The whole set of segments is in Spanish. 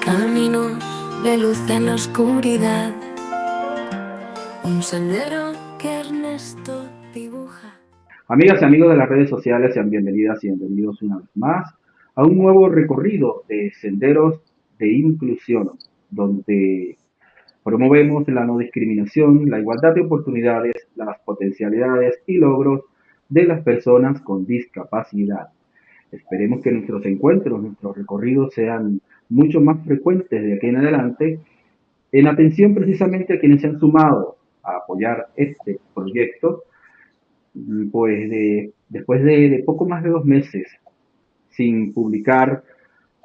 Caminos de luz en la oscuridad, un sendero que Ernesto dibuja. Amigas y amigos de las redes sociales, sean bienvenidas y bienvenidos una vez más a un nuevo recorrido de senderos de inclusión, donde promovemos la no discriminación, la igualdad de oportunidades, las potencialidades y logros de las personas con discapacidad. Esperemos que nuestros encuentros, nuestros recorridos sean mucho más frecuentes de aquí en adelante, en atención precisamente a quienes se han sumado a apoyar este proyecto, pues después de poco más de 2 meses sin publicar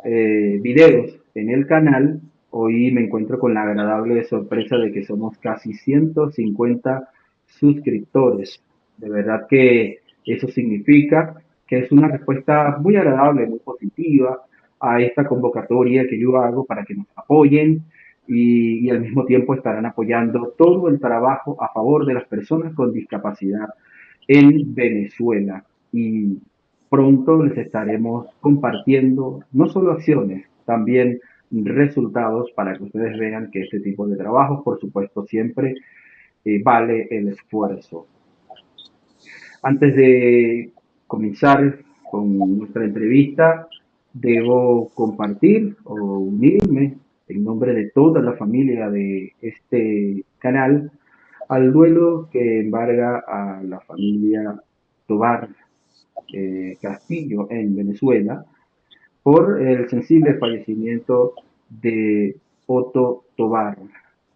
videos en el canal, hoy me encuentro con la agradable sorpresa de que somos casi 150 suscriptores. De verdad que eso significa que es una respuesta muy agradable, muy positiva a esta convocatoria que yo hago para que nos apoyen y al mismo tiempo estarán apoyando todo el trabajo a favor de las personas con discapacidad en Venezuela. Y pronto les estaremos compartiendo no solo acciones, también resultados para que ustedes vean que este tipo de trabajo, por supuesto, siempre vale el esfuerzo. Antes de comenzar con nuestra entrevista, debo compartir o unirme en nombre de toda la familia de este canal al duelo que embarga a la familia Tobar Castillo en Venezuela por el sensible fallecimiento de Otto Tobar,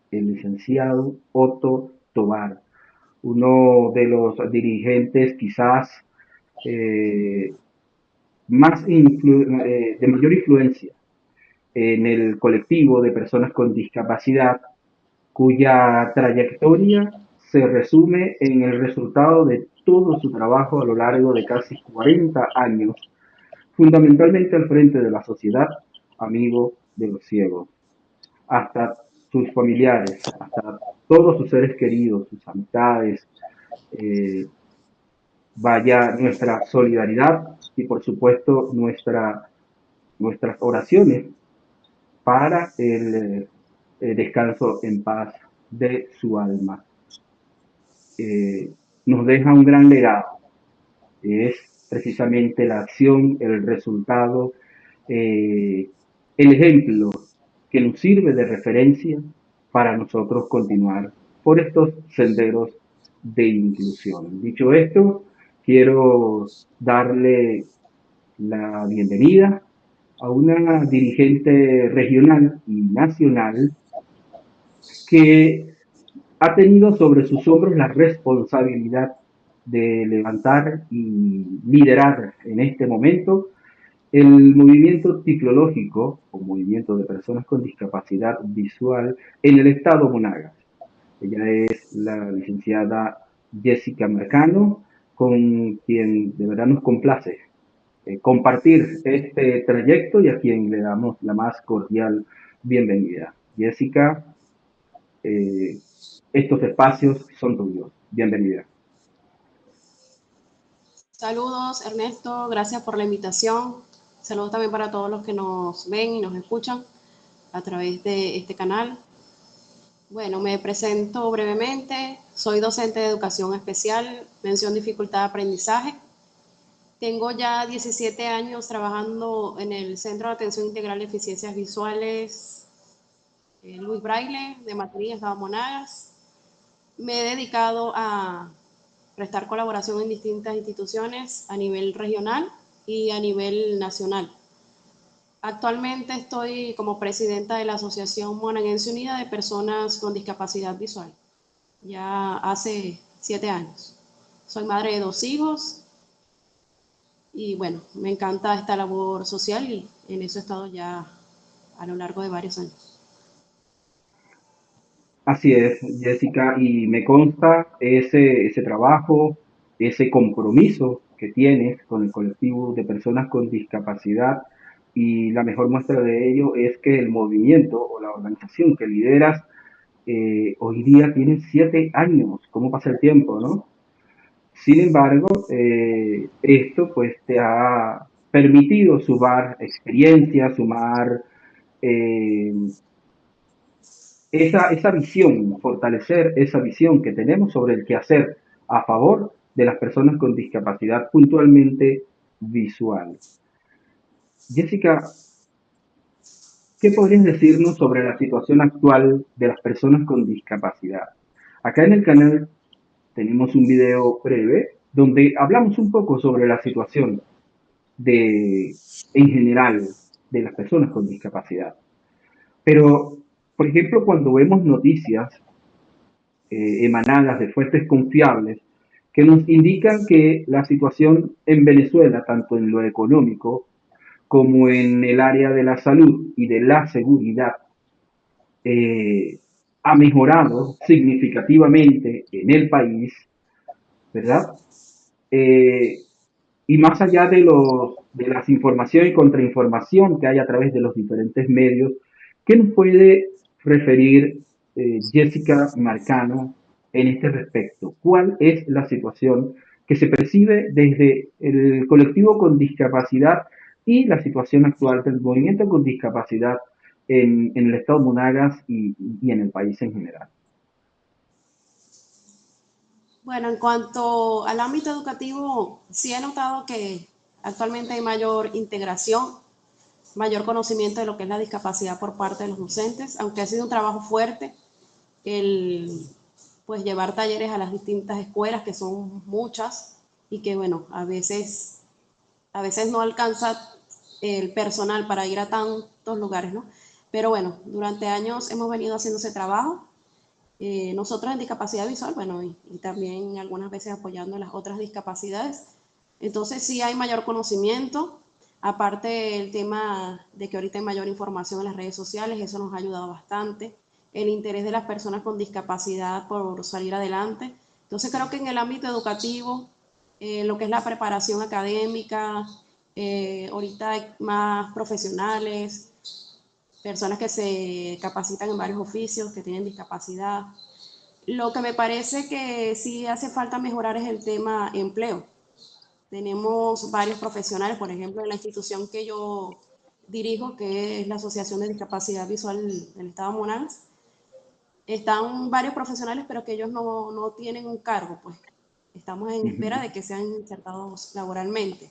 el licenciado Otto Tobar, uno de los dirigentes quizás eh, de mayor influencia en el colectivo de personas con discapacidad, cuya trayectoria se resume en el resultado de todo su trabajo a lo largo de casi 40 años, fundamentalmente al frente de la sociedad, amigo de los ciegos, hasta sus familiares, hasta todos sus seres queridos, sus amistades, eh, vaya nuestra solidaridad y por supuesto nuestras oraciones para el descanso en paz de su alma. Eh, Nos deja un gran legado, es precisamente la acción, el resultado, eh, el ejemplo que nos sirve de referencia para nosotros continuar por estos senderos de inclusión. Dicho esto, quiero darle la bienvenida a una dirigente regional y nacional que ha tenido sobre sus hombros la responsabilidad de levantar y liderar en este momento el movimiento ciclológico o movimiento de personas con discapacidad visual en el estado Monagas. Ella es la licenciada Jessica Mercano, con quien de verdad nos complace compartir este trayecto y a quien le damos la más cordial bienvenida. Jessica, eh, estos espacios son tuyos. Bienvenida. Saludos, Ernesto, gracias por la invitación. Saludos también para todos los que nos ven y nos escuchan a través de este canal. Bueno, me presento brevemente. Soy docente de educación especial, mención dificultad de aprendizaje. Tengo ya 17 años trabajando en el Centro de Atención Integral de Eficiencias Visuales Luis Braille de Maturín, Estado Monagas. Me he dedicado a prestar colaboración en distintas instituciones a nivel regional y a nivel nacional. Actualmente estoy como presidenta de la Asociación Monaguense Unida de Personas con Discapacidad Visual, ya hace 7 años. Soy madre de 2 hijos y bueno, me encanta esta labor social y en eso he estado ya a lo largo de varios años. Así es, Jessica, y me consta ese trabajo, ese compromiso que tienes con el colectivo de personas con discapacidad, y la mejor muestra de ello es que el movimiento o la organización que lideras hoy día tiene 7 años. ¿Cómo pasa el tiempo, no? Sin embargo, esto pues te ha permitido sumar experiencia, sumar eh, esa visión, fortalecer esa visión que tenemos sobre el quehacer a favor de las personas con discapacidad puntualmente visual. Jessica, ¿qué podrías decirnos sobre la situación actual de las personas con discapacidad? Acá en el canal tenemos un video breve donde hablamos un poco sobre la situación en general de las personas con discapacidad. Pero, por ejemplo, cuando vemos noticias emanadas de fuentes confiables que nos indican que la situación en Venezuela, tanto en lo económico como en el área de la salud y de la seguridad, eh, ha mejorado significativamente en el país, ¿verdad? Eh, y más allá de las información y contrainformación que hay a través de los diferentes medios, ¿qué nos puede referir Jessica Marcano en este respecto? ¿Cuál es la situación que se percibe desde el colectivo con discapacidad y la situación actual del movimiento con discapacidad en el estado Monagas y en el país en general? Bueno, en cuanto al ámbito educativo, sí he notado que actualmente hay mayor integración, mayor conocimiento de lo que es la discapacidad por parte de los docentes, aunque ha sido un trabajo fuerte el pues llevar talleres a las distintas escuelas, que son muchas, y que bueno, a veces no alcanza el personal para ir a tantos lugares, ¿no? Pero bueno, durante años hemos venido haciendo ese trabajo. Nosotros en discapacidad visual, bueno, y también algunas veces apoyando las otras discapacidades. Entonces sí hay mayor conocimiento, aparte el tema de que ahorita hay mayor información en las redes sociales, eso nos ha ayudado bastante, el interés de las personas con discapacidad por salir adelante. Entonces creo que en el ámbito educativo, lo que es la preparación académica, ahorita hay más profesionales, personas que se capacitan en varios oficios, que tienen discapacidad. Lo que me parece que sí hace falta mejorar es el tema empleo. Tenemos varios profesionales, por ejemplo, en la institución que yo dirijo, que es la Asociación de Discapacidad Visual del Estado de Monagas, están varios profesionales, pero que ellos no tienen un cargo, pues estamos en Uh espera -huh. de que sean insertados laboralmente.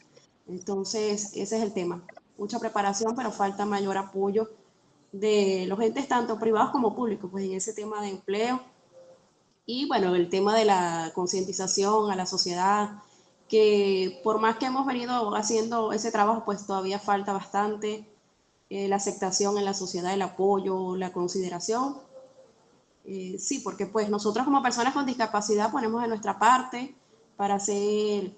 Entonces, ese es el tema. Mucha preparación, pero falta mayor apoyo de los entes tanto privados como públicos, pues en ese tema de empleo. Y bueno, el tema de la concientización a la sociedad, que por más que hemos venido haciendo ese trabajo, pues todavía falta bastante la aceptación en la sociedad, el apoyo, la consideración. Sí, porque pues nosotros como personas con discapacidad ponemos de nuestra parte para ser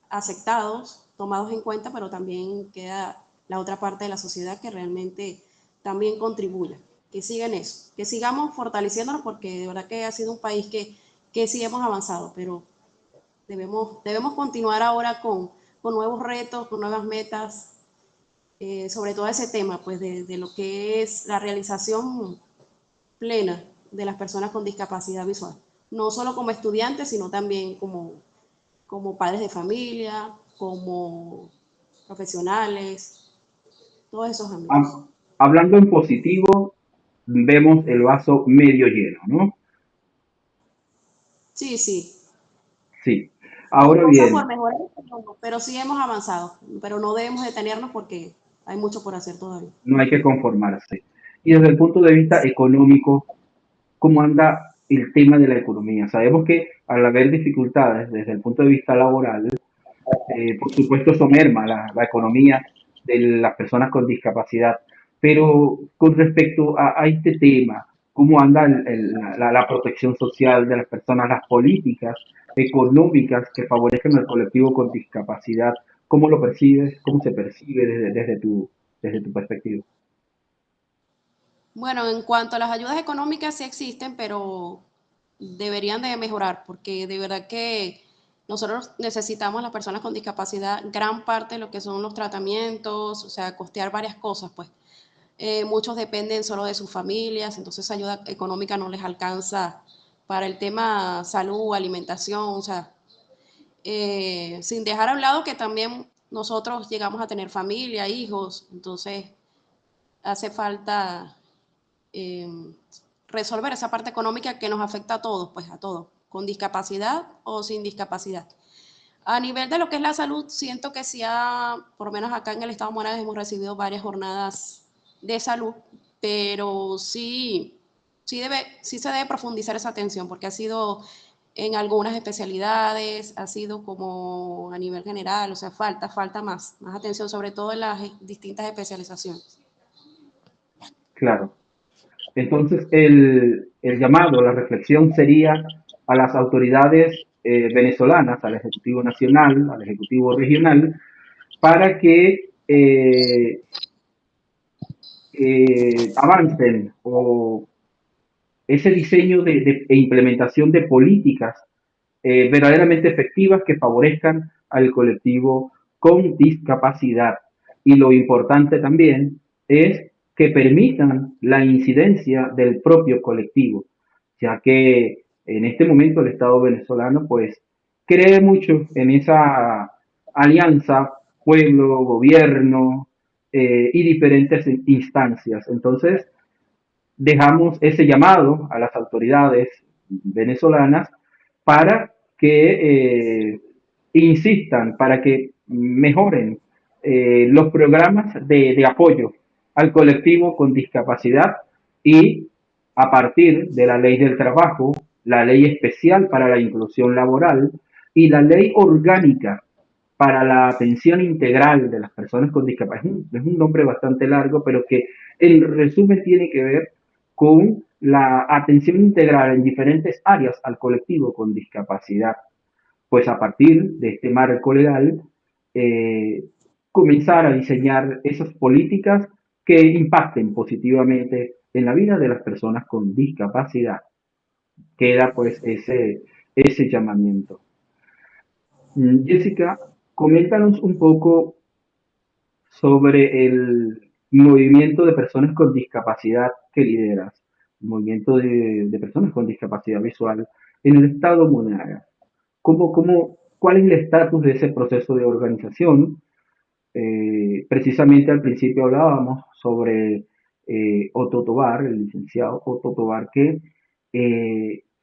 aceptados, tomados en cuenta, pero también queda la otra parte de la sociedad que realmente también contribuya. Que siga en eso, que sigamos fortaleciéndonos porque de verdad que ha sido un país que sí hemos avanzado, pero debemos continuar ahora con nuevos retos, con nuevas metas, sobre todo ese tema, pues de lo que es la realización plena de las personas con discapacidad visual, no solo como estudiantes, sino también como padres de familia, como profesionales, todos esos ámbitos. Hablando en positivo, vemos el vaso medio lleno, ¿no? Sí, sí, Sí. hay Ahora cosas por bien, mejorar, pero sí hemos avanzado, pero no debemos detenernos porque hay mucho por hacer todavía. no hay que conformarse. Y desde el punto de vista económico, ¿cómo anda el tema de la economía? Sabemos que al haber dificultades desde el punto de vista laboral, por supuesto eso merma la economía de las personas con discapacidad. Pero con respecto a este tema, ¿cómo anda la protección social de las personas, las políticas económicas que favorezcan al colectivo con discapacidad? ¿Cómo lo percibes? ¿Cómo se percibe desde tu perspectiva? Bueno, en cuanto a las ayudas económicas sí existen, pero deberían de mejorar, porque de verdad que nosotros necesitamos las personas con discapacidad gran parte de lo que son los tratamientos, o sea, costear varias cosas, pues. Muchos dependen solo de sus familias, entonces esa ayuda económica no les alcanza para el tema salud, alimentación, o sea, sin dejar a un lado que también nosotros llegamos a tener familia, hijos, entonces hace falta resolver esa parte económica que nos afecta a todos, pues a todos, con discapacidad o sin discapacidad. A nivel de lo que es la salud, siento que sí, por lo menos acá en el estado Monagas hemos recibido varias jornadas de salud, pero sí se debe profundizar esa atención, porque ha sido en algunas especialidades, ha sido como a nivel general, o sea, falta más atención, sobre todo en las distintas especializaciones. Claro. Entonces, el llamado, la reflexión sería a las autoridades venezolanas, al Ejecutivo Nacional, al Ejecutivo Regional, para que avancen o ese diseño e implementación de políticas verdaderamente efectivas que favorezcan al colectivo con discapacidad. Y lo importante también es que permitan la incidencia del propio colectivo, ya que en este momento el Estado venezolano pues cree mucho en esa alianza pueblo, gobierno y diferentes instancias. Entonces, dejamos ese llamado a las autoridades venezolanas para que insistan, para que mejoren los programas de apoyo al colectivo con discapacidad y a partir de la ley del trabajo, la ley especial para la inclusión laboral y la ley orgánica para la atención integral de las personas con discapacidad. Es un nombre bastante largo, pero que en resumen tiene que ver con la atención integral en diferentes áreas al colectivo con discapacidad. Pues a partir de este marco legal, eh, comenzar a diseñar esas políticas que impacten positivamente en la vida de las personas con discapacidad. Queda pues ese llamamiento. Jessica, coméntanos un poco sobre el movimiento de personas con discapacidad que lideras, el movimiento de personas con discapacidad visual en el estado Monagas. ¿Cuál es el estatus de ese proceso de organización? Precisamente al principio hablábamos sobre Otto Tobar, el licenciado Otto Tobar, que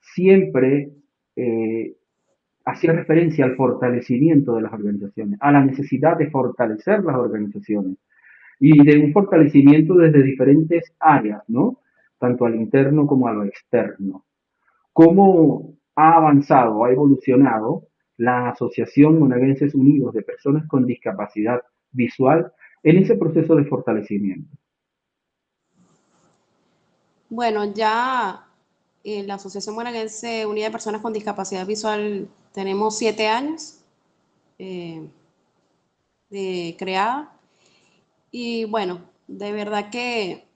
siempre hacía referencia al fortalecimiento de las organizaciones, a la necesidad de fortalecer las organizaciones y de un fortalecimiento desde diferentes áreas, ¿no? Tanto al interno como a lo externo. ¿Cómo ha avanzado, ha evolucionado la Asociación Monaguenses Unidos de Personas con Discapacidad Visual en ese proceso de fortalecimiento? Bueno, ya en la Asociación Monaguense Unida de Personas con Discapacidad Visual tenemos 7 años eh, de creada. Y bueno, de verdad que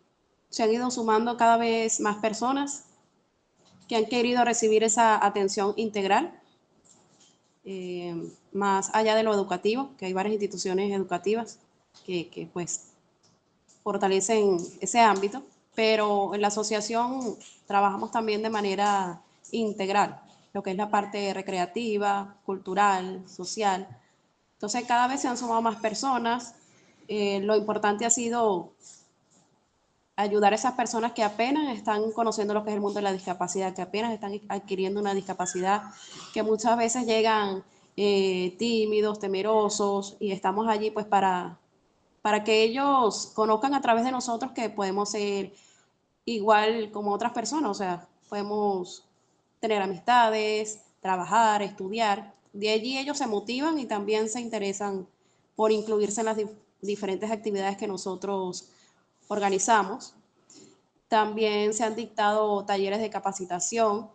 se han ido sumando cada vez más personas que han querido recibir esa atención integral, más allá de lo educativo, que hay varias instituciones educativas que pues fortalecen ese ámbito, pero en la asociación trabajamos también de manera integral, lo que es la parte recreativa, cultural, social. Entonces cada vez se han sumado más personas. Lo importante ha sido ayudar a esas personas que apenas están conociendo lo que es el mundo de la discapacidad, que apenas están adquiriendo una discapacidad, que muchas veces llegan tímidos, temerosos, y estamos allí pues para que ellos conozcan a través de nosotros que podemos ser igual como otras personas, o sea, podemos tener amistades, trabajar, estudiar. De allí ellos se motivan y también se interesan por incluirse en las diferentes actividades que nosotros organizamos. También se han dictado talleres de capacitación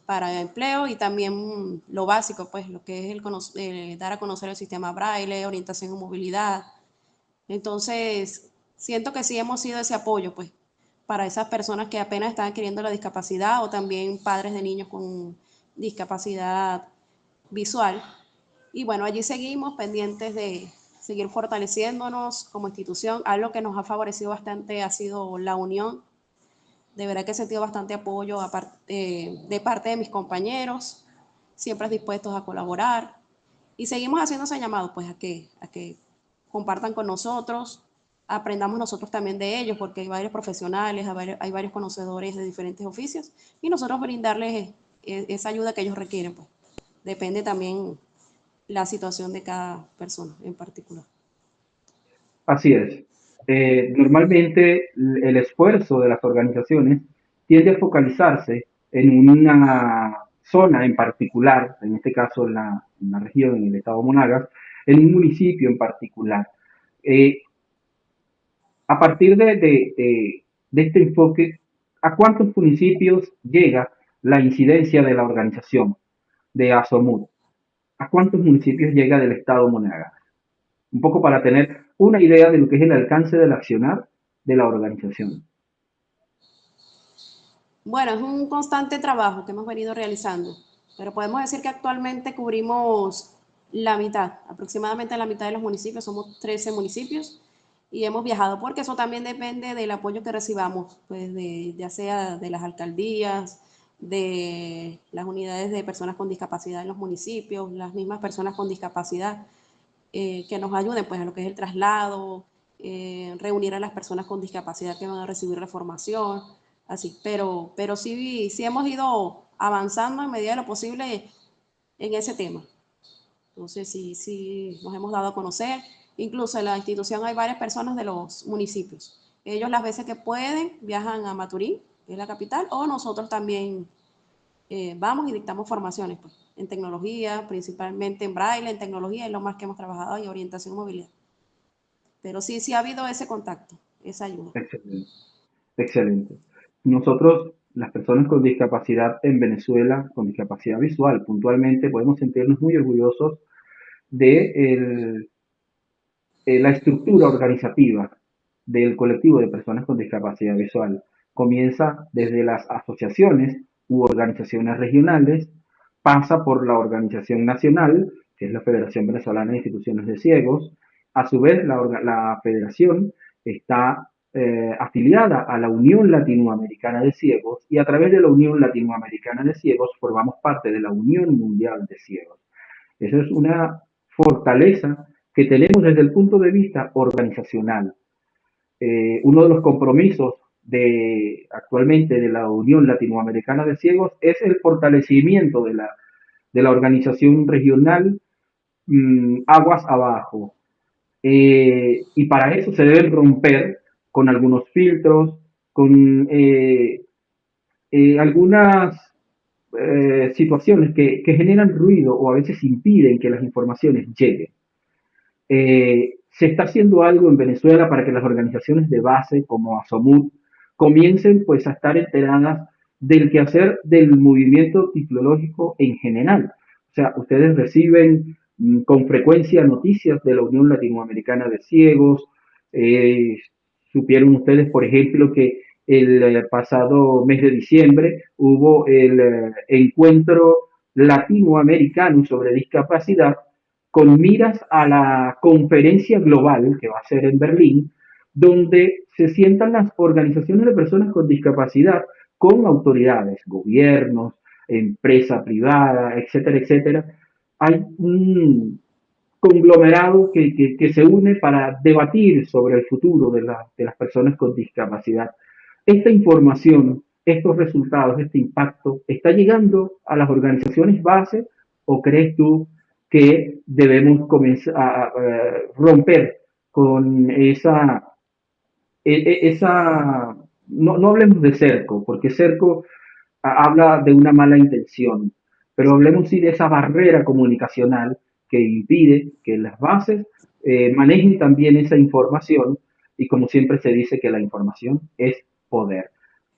para empleo y también lo básico, pues lo que es dar a conocer el sistema Braille, orientación y movilidad. Entonces, siento que sí hemos sido ese apoyo, pues, para esas personas que apenas están adquiriendo la discapacidad o también padres de niños con discapacidad visual. Y bueno, allí seguimos pendientes de seguir fortaleciéndonos como institución. Algo que nos ha favorecido bastante ha sido la unión. De verdad que he sentido bastante apoyo de parte de mis compañeros, siempre dispuestos a colaborar. Y seguimos haciendo ese llamado, pues, a que compartan con nosotros, aprendamos nosotros también de ellos, porque hay varios profesionales, hay varios conocedores de diferentes oficios, y nosotros brindarles esa ayuda que ellos requieren, pues. Depende también la situación de cada persona en particular. Así es. Normalmente el esfuerzo de las organizaciones tiende a focalizarse en una zona en particular, en este caso en la región, en el estado Monagas, en un municipio en particular. Eh, a partir de este enfoque, ¿a cuántos municipios llega la incidencia de la organización de ASOMUD? ¿A cuántos municipios llega del estado Monagas? Un poco para tener una idea de lo que es el alcance del accionar de la organización. Bueno, es un constante trabajo que hemos venido realizando, pero podemos decir que actualmente cubrimos la mitad, aproximadamente la mitad de los municipios, somos 13 municipios y hemos viajado, porque eso también depende del apoyo que recibamos, pues ya sea de las alcaldías, de las unidades de personas con discapacidad en los municipios, las mismas personas con discapacidad que nos ayuden pues a lo que es el traslado, reunir a las personas con discapacidad que van a recibir la formación, así, pero sí hemos ido avanzando en medida de lo posible en ese tema. Entonces sí nos hemos dado a conocer, incluso en la institución hay varias personas de los municipios. Ellos las veces que pueden viajan a Maturín, que es la capital, o nosotros también vamos y dictamos formaciones pues, en tecnología, principalmente en braille, en tecnología, es lo más que hemos trabajado, y orientación y movilidad. Pero sí ha habido ese contacto, esa ayuda. Excelente. Excelente. Nosotros, las personas con discapacidad en Venezuela, con discapacidad visual, puntualmente, podemos sentirnos muy orgullosos de la estructura organizativa del colectivo de personas con discapacidad visual. Comienza desde las asociaciones u organizaciones regionales, pasa por la organización nacional, que es la Federación Venezolana de Instituciones de Ciegos. A su vez, la federación está afiliada a la Unión Latinoamericana de Ciegos, y a través de la Unión Latinoamericana de Ciegos formamos parte de la Unión Mundial de Ciegos. Esa es una fortaleza que tenemos desde el punto de vista organizacional. Uno de los compromisos actualmente de la Unión Latinoamericana de Ciegos es el fortalecimiento de la organización regional aguas abajo. Y para eso se deben romper con algunos filtros, con algunas situaciones que generan ruido o a veces impiden que las informaciones lleguen. Se está haciendo algo en Venezuela para que las organizaciones de base como ASOMUD comiencen pues a estar enteradas del quehacer del movimiento tiflológico en general. O sea, ustedes reciben con frecuencia noticias de la Unión Latinoamericana de Ciegos. eh, Supieron ustedes, por ejemplo, que el pasado mes de diciembre hubo el encuentro latinoamericano sobre discapacidad con miras a la conferencia global que va a ser en Berlín, donde se sientan las organizaciones de personas con discapacidad con autoridades, gobiernos, empresa privada, etcétera, etcétera. Hay un conglomerado que se une para debatir sobre el futuro de las personas con discapacidad. Esta información, estos resultados, este impacto, ¿está llegando a las organizaciones base o crees tú que debemos comenzar a romper con esa no hablemos de cerco, porque cerco habla de una mala intención, pero hablemos sí de esa barrera comunicacional que impide que las bases manejen también esa información, y como siempre se dice que la información es poder.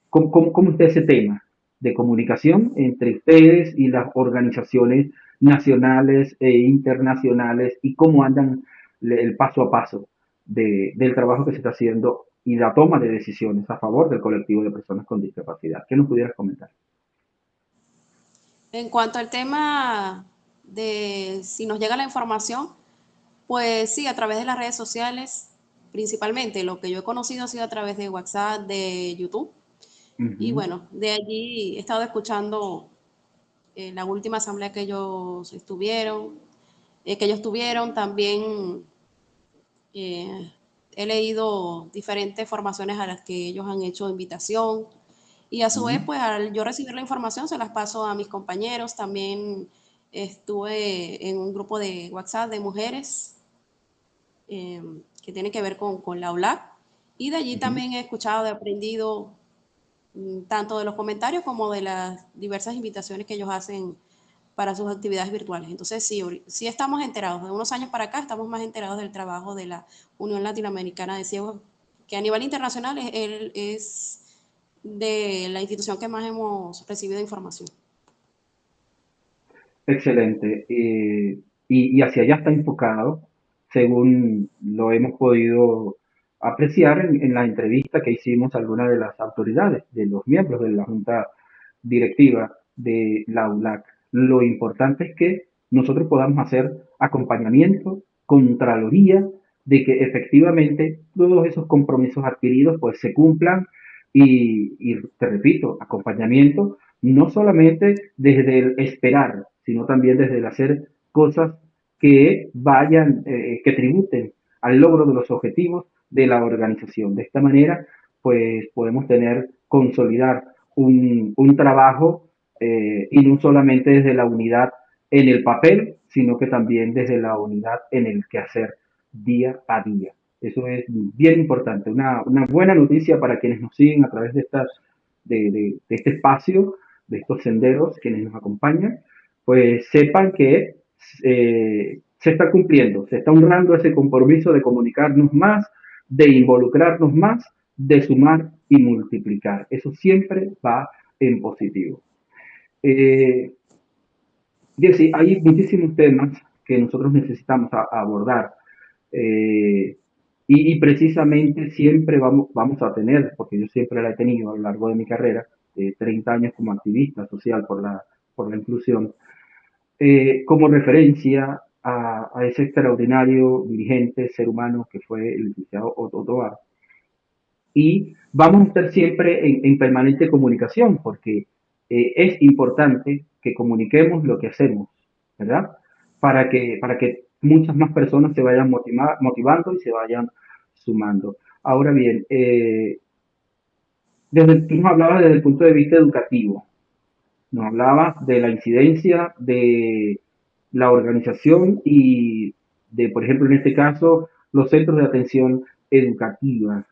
¿Cómo está ese tema de comunicación entre ustedes y las organizaciones nacionales e internacionales, y cómo andan el paso a paso del trabajo que se está haciendo y la toma de decisiones a favor del colectivo de personas con discapacidad? ¿Qué nos pudieras comentar? En cuanto al tema de si nos llega la información, pues sí, a través de las redes sociales, principalmente lo que yo he conocido ha sido a través de WhatsApp, de YouTube. Uh Y -huh. bueno, de allí he estado escuchando la última asamblea que ellos tuvieron, también he leído diferentes formaciones a las que ellos han hecho invitación y a su vez, pues al yo recibir la información se las paso a mis compañeros. También estuve en un grupo de WhatsApp de mujeres que tiene que ver con la ULAC y de allí Ujú. también he escuchado, he aprendido tanto de los comentarios como de las diversas invitaciones que ellos hacen para sus actividades virtuales. Entonces, sí, sí estamos enterados. De unos años para acá estamos más enterados del trabajo de la Unión Latinoamericana de Ciegos, que a nivel internacional es de la institución que más hemos recibido información. Excelente. Y hacia allá está enfocado, según lo hemos podido apreciar en la entrevista que hicimos a algunas de las autoridades, de los miembros de la Junta Directiva de la ULAC. Lo importante es que nosotros podamos hacer acompañamiento, contraloría, de que efectivamente todos esos compromisos adquiridos pues se cumplan y te repito, acompañamiento no solamente desde el esperar, sino también desde el hacer cosas que vayan, que tributen al logro de los objetivos de la organización. De esta manera, pues podemos consolidar un trabajo y no solamente desde la unidad en el papel, sino que también desde la unidad en el quehacer día a día. Eso es bien importante, una buena noticia para quienes nos siguen a través de este espacio, de estos senderos, quienes nos acompañan, pues sepan que se está cumpliendo, se está honrando ese compromiso de comunicarnos más, de involucrarnos más, de sumar y multiplicar. Eso siempre va en positivo. Eh, Jessy, hay muchísimos temas que nosotros necesitamos abordar eh, precisamente siempre vamos a tener, porque yo siempre la he tenido a lo largo de mi carrera, 30 años como activista social por la inclusión, como referencia a ese extraordinario dirigente, ser humano que fue el licenciado Otto Tovar. Y vamos a estar siempre en permanente comunicación, porque es importante que comuniquemos lo que hacemos, ¿verdad? Para que muchas más personas se vayan motivando y se vayan sumando. Ahora bien, tú nos hablabas desde el punto de vista educativo, nos hablabas de la incidencia de la organización y de, por ejemplo, en este caso, los centros de atención educativa.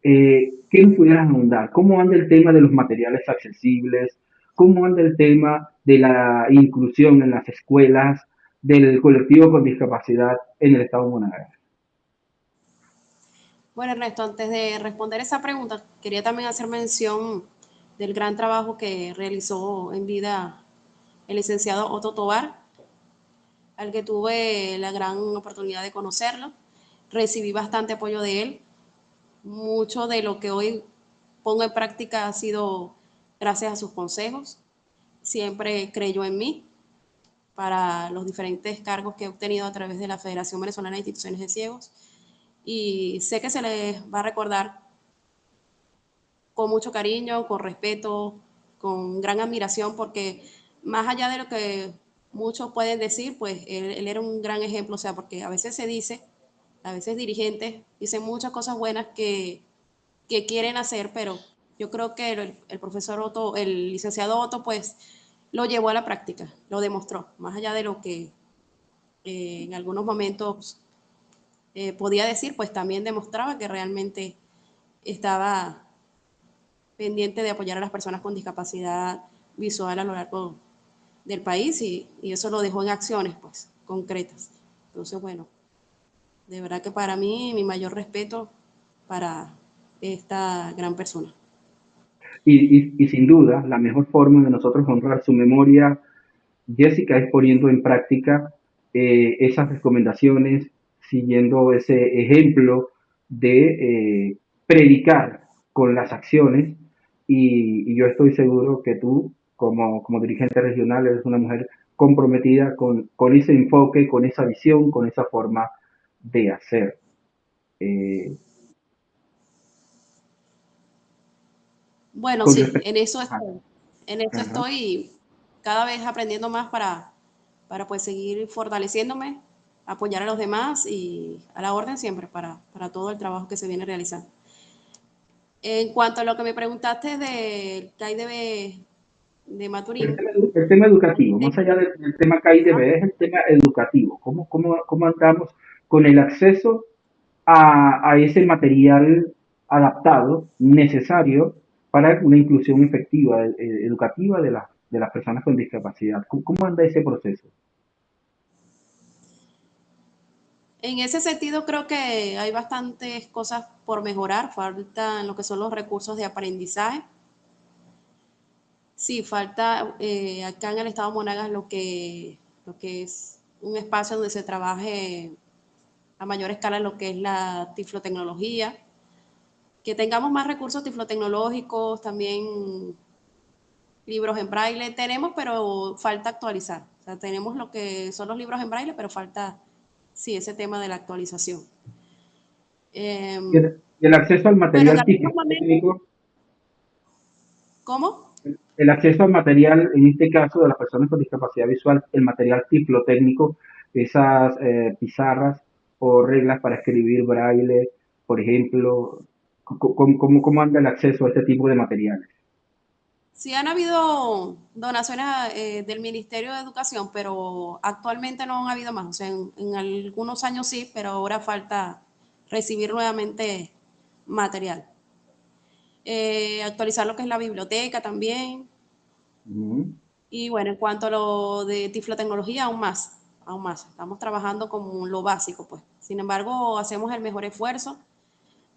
¿Qué nos pudieras ahondar? ¿Cómo anda el tema de los materiales accesibles? ¿Cómo anda el tema de la inclusión en las escuelas del colectivo con discapacidad en el Estado de Monagas? Bueno, Ernesto, antes de responder esa pregunta, quería también hacer mención del gran trabajo que realizó en vida el licenciado Otto Tovar, al que tuve la gran oportunidad de conocerlo. Recibí bastante apoyo de él. Mucho de lo que hoy pongo en práctica ha sido gracias a sus consejos. Siempre creyó en mí para los diferentes cargos que he obtenido a través de la Federación Venezolana de Instituciones de Ciegos. Y sé que se les va a recordar con mucho cariño, con respeto, con gran admiración, porque más allá de lo que muchos pueden decir, pues él era un gran ejemplo, o sea, porque a veces se dice, a veces dirigentes dicen muchas cosas buenas que quieren hacer, pero yo creo que el profesor Otto, el licenciado Otto, pues lo llevó a la práctica, lo demostró, más allá de lo que en algunos momentos podía decir, pues también demostraba que realmente estaba pendiente de apoyar a las personas con discapacidad visual a lo largo del país y eso lo dejó en acciones pues concretas. Entonces, bueno, de verdad que para mí mi mayor respeto para esta gran persona. Y sin duda, la mejor forma de nosotros honrar su memoria, Jessica, es poniendo en práctica esas recomendaciones, siguiendo ese ejemplo de predicar con las acciones. Y yo estoy seguro que tú, como dirigente regional, eres una mujer comprometida con ese enfoque, con esa visión, con esa forma de hacer. Eh, Bueno, con sí, respecto. en eso Ajá. estoy cada vez aprendiendo más para pues seguir fortaleciéndome apoyar a los demás y a la orden siempre para todo el trabajo que se viene realizando. En cuanto a lo que me preguntaste del CAIDB de El Maturín, tema, el tema educativo, este, más allá del tema KIDB, es el tema educativo. ¿Cómo andamos con el acceso a ese material adaptado necesario para una inclusión efectiva educativa de las personas con discapacidad? ¿Cómo anda ese proceso? en ese sentido creo que hay bastantes cosas por mejorar, falta lo que son los recursos de aprendizaje. Sí, falta acá en el estado de Monagas lo que es un espacio donde se trabaje a mayor escala lo que es la tiflotecnología, que tengamos más recursos tiflotecnológicos, también libros en braille. Tenemos, pero falta actualizar. O sea, tenemos lo que son los libros en braille, pero falta, sí, ese tema de la actualización. Y el acceso al Bueno, en material algunos momentos, técnico, ¿cómo? el acceso al material, en este caso de las personas con discapacidad visual, el material tiflotécnico, esas pizarras o reglas para escribir braille, por ejemplo, ¿cómo anda el acceso a este tipo de materiales? Sí han habido donaciones del Ministerio de Educación, pero actualmente no han habido más. O sea, en algunos años sí, pero ahora falta recibir nuevamente material. Actualizar lo que es la biblioteca también. Ujú. Y bueno, en cuanto a lo de tiflotecnología, aún más, aún más. Estamos trabajando con lo básico, pues. Sin embargo, hacemos el mejor esfuerzo.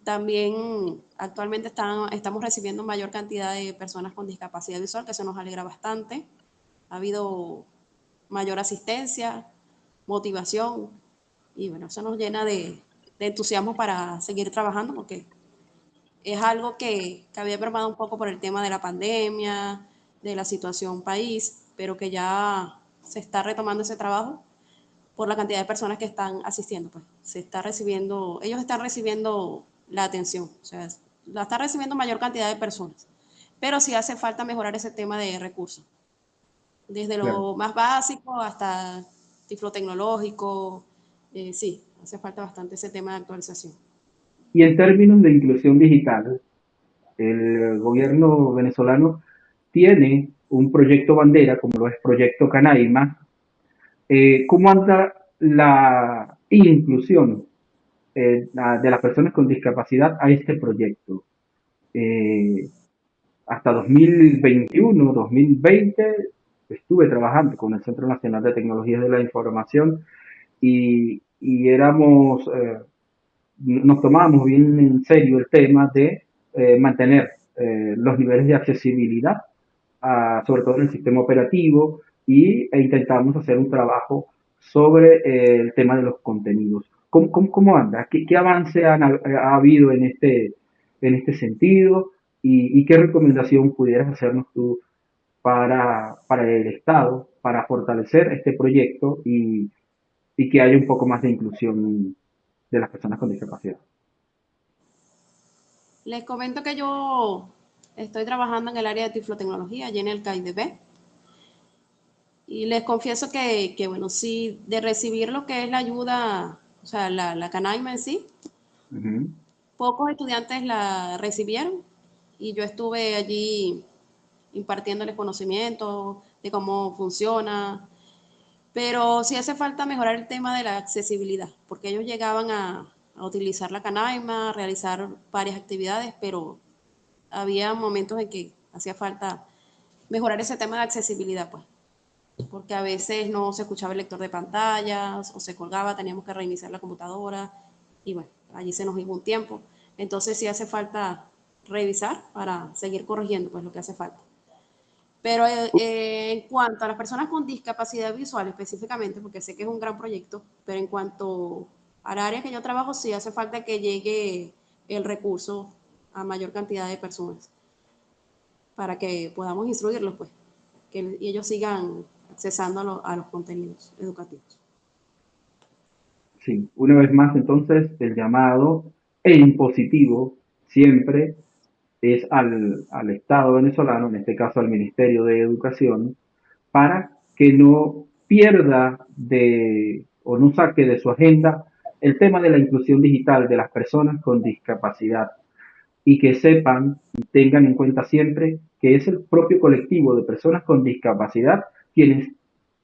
También actualmente estamos recibiendo mayor cantidad de personas con discapacidad visual, que eso nos alegra bastante. Ha habido mayor asistencia, motivación, y bueno, eso nos llena de entusiasmo para seguir trabajando, porque es algo que había mermado un poco por el tema de la pandemia, de la situación país, pero que ya se está retomando ese trabajo por la cantidad de personas que están asistiendo, pues se está recibiendo, ellos están recibiendo la atención, o sea, la está recibiendo mayor cantidad de personas, pero sí hace falta mejorar ese tema de recursos, desde Claro. lo más básico hasta tiflotecnológico, sí, hace falta bastante ese tema de actualización. Y en términos de inclusión digital, el gobierno venezolano tiene un proyecto bandera, como lo es Proyecto Canaima. ¿Cómo anda la inclusión de las personas con discapacidad a este proyecto? Eh, Hasta 2021, 2020, estuve trabajando con el Centro Nacional de Tecnologías de la Información y nos tomábamos bien en serio el tema de mantener los niveles de accesibilidad, sobre todo en el sistema operativo, e intentamos hacer un trabajo sobre el tema de los contenidos. ¿Cómo anda? ¿Qué avance ha habido en este sentido? ¿Y qué recomendación pudieras hacernos tú para el Estado, para fortalecer este proyecto y que haya un poco más de inclusión de las personas con discapacidad? Les comento que yo estoy trabajando en el área de tiflotecnología, allí en el CAIDB, y les confieso bueno, sí, de recibir lo que es la ayuda, o sea, la Canaima en sí, Uh -huh. pocos estudiantes la recibieron y yo estuve allí impartiéndoles conocimiento de cómo funciona, pero sí hace falta mejorar el tema de la accesibilidad, porque ellos llegaban a utilizar la Canaima, a realizar varias actividades, pero había momentos en que hacía falta mejorar ese tema de accesibilidad, pues, porque a veces no se escuchaba el lector de pantallas o se colgaba, teníamos que reiniciar la computadora y bueno, allí se nos iba un tiempo. Entonces sí hace falta revisar para seguir corrigiendo pues lo que hace falta. Pero en cuanto a las personas con discapacidad visual específicamente, porque sé que es un gran proyecto, pero en cuanto al área que yo trabajo, sí hace falta que llegue el recurso a mayor cantidad de personas para que podamos instruirlos, pues, que ellos sigan accesando a los contenidos educativos. Sí, una vez más, entonces, el llamado en positivo siempre es al Estado venezolano, en este caso al Ministerio de Educación, para que no pierda o no saque de su agenda el tema de la inclusión digital de las personas con discapacidad y que sepan y tengan en cuenta siempre que es el propio colectivo de personas con discapacidad quienes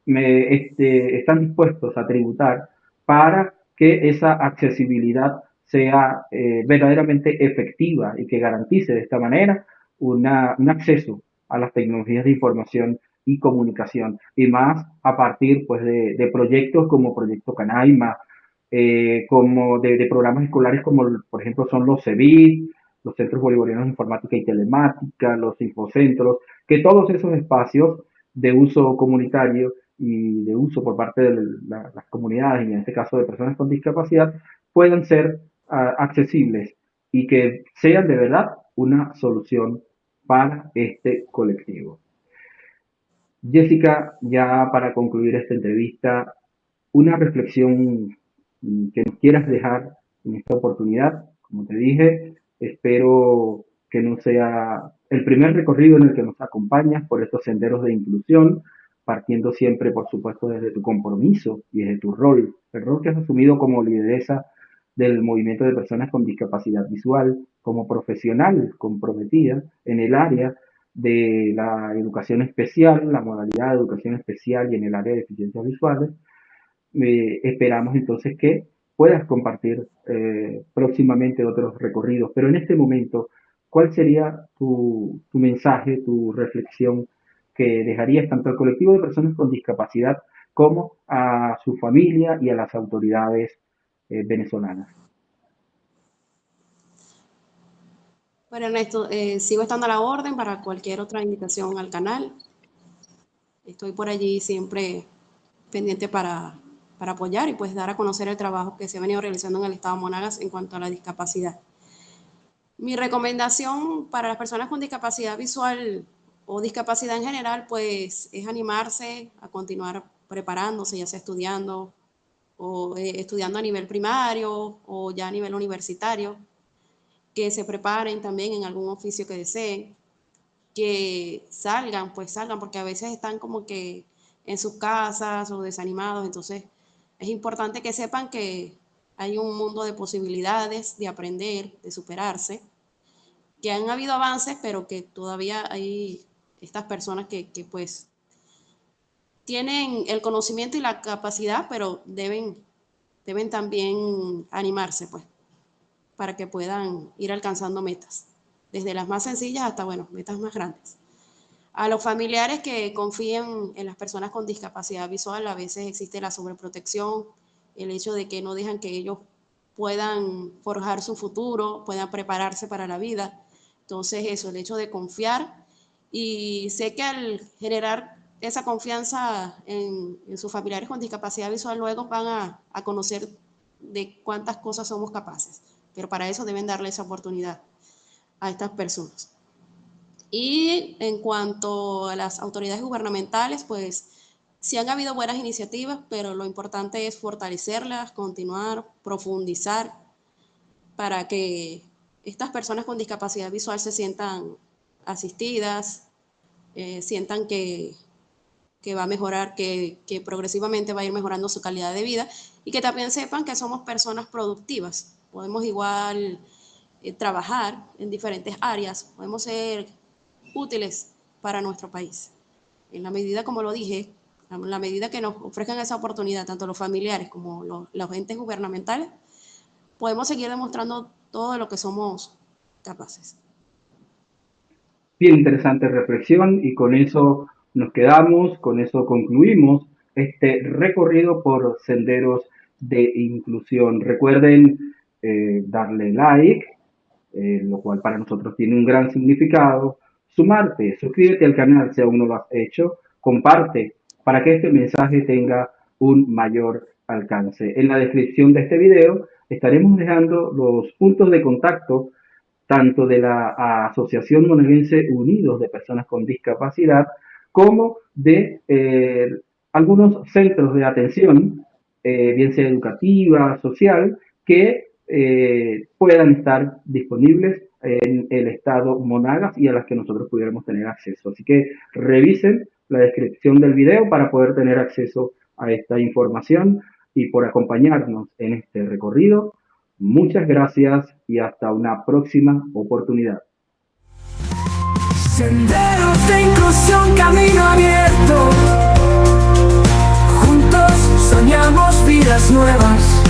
están dispuestos a tributar para que esa accesibilidad sea verdaderamente efectiva y que garantice de esta manera un acceso a las tecnologías de información y comunicación, y más a partir pues, de proyectos como Proyecto Canaima, como de programas escolares como por ejemplo son los CEBIT, los Centros Bolivarianos de Informática y Telemática, los infocentros, que todos esos espacios de uso comunitario y de uso por parte de las comunidades, y en este caso de personas con discapacidad, puedan ser accesibles y que sean de verdad una solución para este colectivo. Jessica, ya para concluir esta entrevista, una reflexión que nos quieras dejar en esta oportunidad. Como te dije, espero que no sea el primer recorrido en el que nos acompañas por estos senderos de inclusión, partiendo siempre, por supuesto, desde tu compromiso y desde tu rol, el rol que has asumido como lideresa del movimiento de personas con discapacidad visual, como profesional comprometida en el área de la educación especial, la modalidad de educación especial y en el área de deficiencias visuales. Esperamos entonces que puedas compartir próximamente otros recorridos, pero en este momento, ¿cuál sería tu mensaje, tu reflexión que dejarías tanto al colectivo de personas con discapacidad como a su familia y a las autoridades venezolanas? Bueno, Ernesto, sigo estando a la orden para cualquier otra invitación al canal. Estoy por allí siempre pendiente para apoyar y pues dar a conocer el trabajo que se ha venido realizando en el estado Monagas en cuanto a la discapacidad. Mi recomendación para las personas con discapacidad visual o discapacidad en general, pues es animarse a continuar preparándose, ya sea estudiando o estudiando a nivel primario o ya a nivel universitario, que se preparen también en algún oficio que deseen, que salgan, pues salgan, porque a veces están como que en sus casas o desanimados, entonces es importante que sepan que hay un mundo de posibilidades de aprender, de superarse, que han habido avances, pero que todavía hay estas personas que pues tienen el conocimiento y la capacidad, pero deben también animarse, pues, para que puedan ir alcanzando metas, desde las más sencillas hasta, bueno, metas más grandes. A los familiares que confíen en las personas con discapacidad visual, a veces existe la sobreprotección, el hecho de que no dejan que ellos puedan forjar su futuro, puedan prepararse para la vida. Entonces eso, el hecho de confiar, y sé que al generar esa confianza en sus familiares con discapacidad visual, luego van a conocer de cuántas cosas somos capaces, pero para eso deben darle esa oportunidad a estas personas. Y en cuanto a las autoridades gubernamentales, pues sí han habido buenas iniciativas, pero lo importante es fortalecerlas, continuar, profundizar para que estas personas con discapacidad visual se sientan asistidas, sientan que va a mejorar, que progresivamente va a ir mejorando su calidad de vida y que también sepan que somos personas productivas. Podemos igual trabajar en diferentes áreas, podemos ser útiles para nuestro país. En la medida, como lo dije, en la medida que nos ofrezcan esa oportunidad, tanto los familiares como los entes gubernamentales, podemos seguir demostrando todo lo que somos capaces. Bien interesante reflexión y con eso nos quedamos, con eso concluimos este recorrido por senderos de inclusión. Recuerden darle like, lo cual para nosotros tiene un gran significado. Sumarte, suscríbete al canal si aún no lo has hecho, comparte para que este mensaje tenga un mayor alcance. En la descripción de este video estaremos dejando los puntos de contacto tanto de la Asociación Monaguense Unidos de Personas con Discapacidad como de algunos centros de atención, bien sea educativa, social, que puedan estar disponibles en el estado Monagas y a las que nosotros pudiéramos tener acceso. Así que revisen la descripción del video para poder tener acceso a esta información. y por acompañarnos en este recorrido. Muchas gracias y hasta una próxima oportunidad. Senderos de inclusión, camino abierto. Juntos soñamos vidas nuevas.